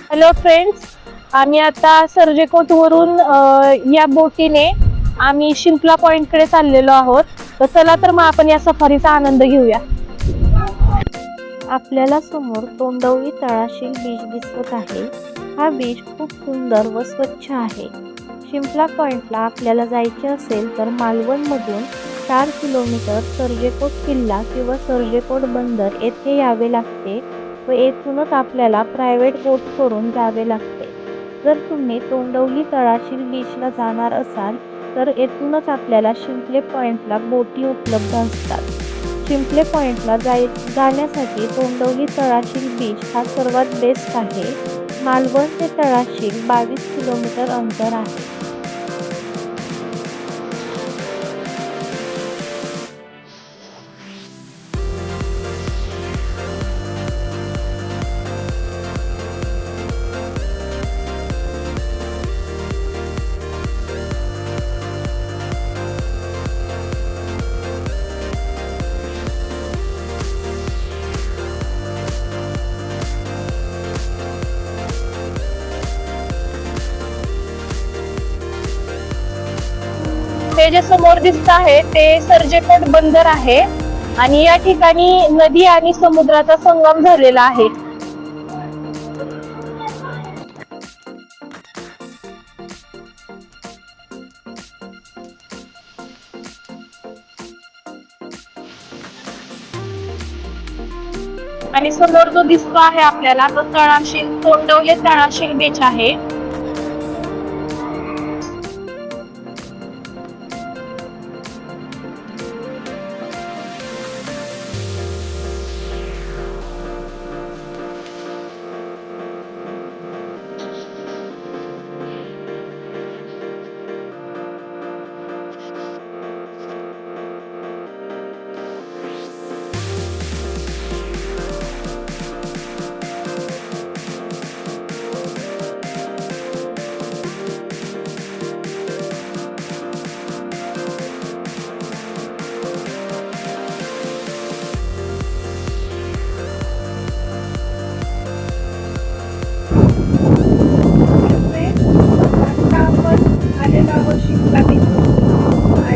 Hello friends, आम्ही आता सर्जेकोटवरून या बोटीने आम्ही शिंपला पॉइंटकडे चाललेलो आहोत. तर चला तर मग आपण या सफारीचा आनंद घेऊया. आपल्याला समोर तोंडवली तळाशील बीच दिसत आहे. हा बीच खूप सुंदर व स्वच्छ आहे. शिंपला पॉइंटला आपल्याला जायचे असेल तर मालवणमधून 4 किलोमीटर सर्जेकोट किल्ला किंवा सर्जेकोट बंदर येथे यावे लागते व येथूनच आपल्याला प्रायव्हेट बोट करून जावे लागते. जर तुम्ही तोंडवली तळाशील बीचला जाणार असाल तर येथूनच आपल्याला शिंपले पॉइंटला बोटी उपलब्ध असतात. शिंपले पॉइंटला जाण्यासाठी तोंडवली तळाशील बीच हा सर्वात बेस्ट आहे. मालवण ते तळाशील 22 किलोमीटर अंतर आहे. ते जे समोर दिसत आहे ते सर्जेकोट बंदर आहे आणि या ठिकाणी नदी आणि समुद्राचा संगम झालेला आहे. आणि समोर जो दिसतो आहे आपल्याला तो तोंडवली तळाशील बीच आहे.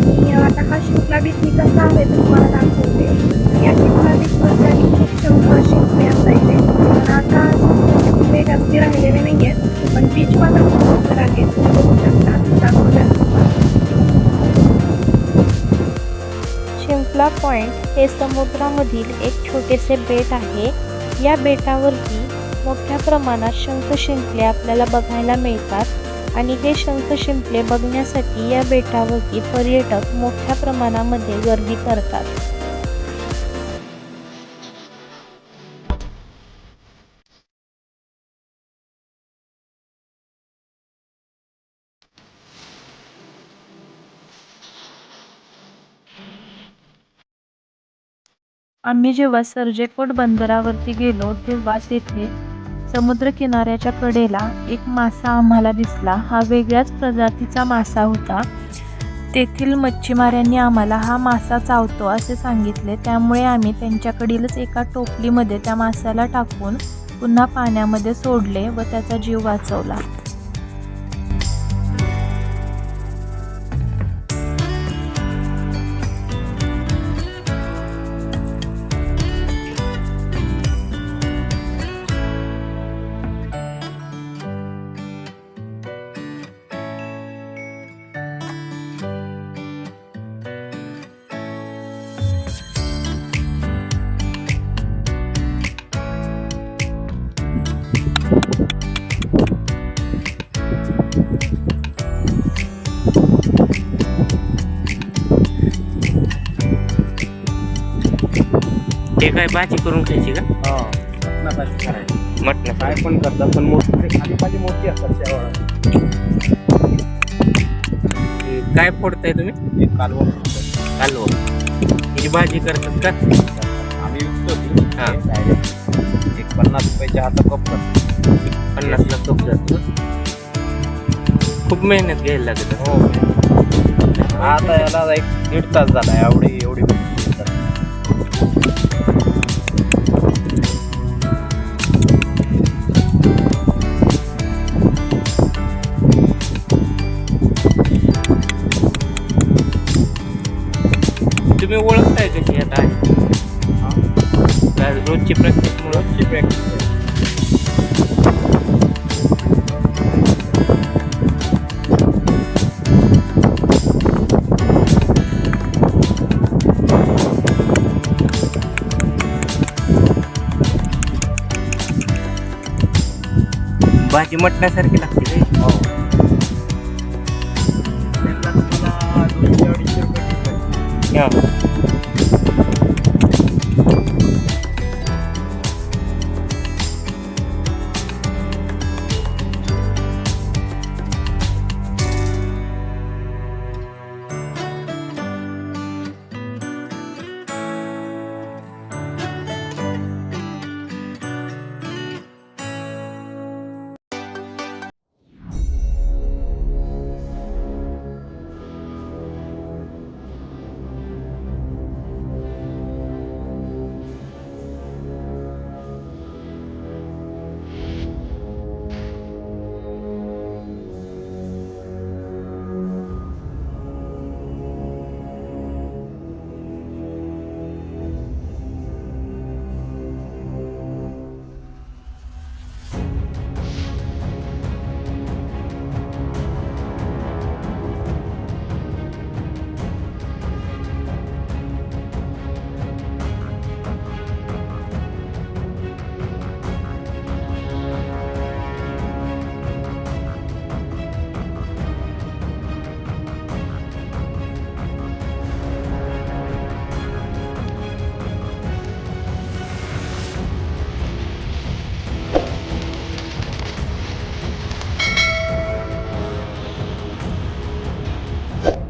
आणि आता हा शिंपला बीच मी कसा आहे तुम्हाला दाखवते. या शिंपला बीच मध्ये खूप शंभर शिंपले असायचे. आता शिंपले जास्ती राहिलेले नाहीयेत, पण बीच मात्र खूप सुंदर आहे. तुम्ही बघू शकता शिंपला पॉइंट हे समुद्रामधील एक छोटेसे बेट आहे. या बेटावरती मोठ्या प्रमाणात शंख शिंपले आपल्याला बघायला मिळतात आणि हे शंख शिंपले बघण्यासाठी या बेटावरती पर्यटक मोठ्या प्रमाणामध्ये गर्दी करतात. आम्ही जेव्हा सर्जेकोट बंदरावरती गेलो तेव्हा तेथे समुद्रकिनाऱ्याच्या कडेला एक मासा आम्हाला दिसला. हा वेगळ्याच प्रजातीचा मासा होता. तेथील मच्छीमारांनी आम्हाला हा मासा चावतो असे सांगितले. त्यामुळे आम्ही त्यांच्याकडीलच एका टोपलीमध्ये त्या माशाला टाकून पुन्हा पाण्यामध्ये सोडले व त्याचा जीव वाचवला. हे काय भाजी करून खायची का? मटणासाठी करायची. मटण काय पण करतात, पण मोठी खाली पाहिजे मोठी असतात शेवाळा. काय फोडताय तुम्ही? एक कालवण कालवण. ही भाजी करतात का? आम्ही विकतो ती. हां. डायरेक्ट एक 50 रुपयाच्या हाता कप करतो. 50ला कप जातो. खूप मेहनत घ्यायला लागत. हो, आता याला 1-1.5 तास झाला. एवढी तुम्ही ओळखताय कशी आता रोजची प्रॅक्टिस म्हणून रोजची प्रॅक्टिस भाजी मटण्यासारखी लागते रे. हो त्यांना तुम्हाला 200-250 रुपये हा.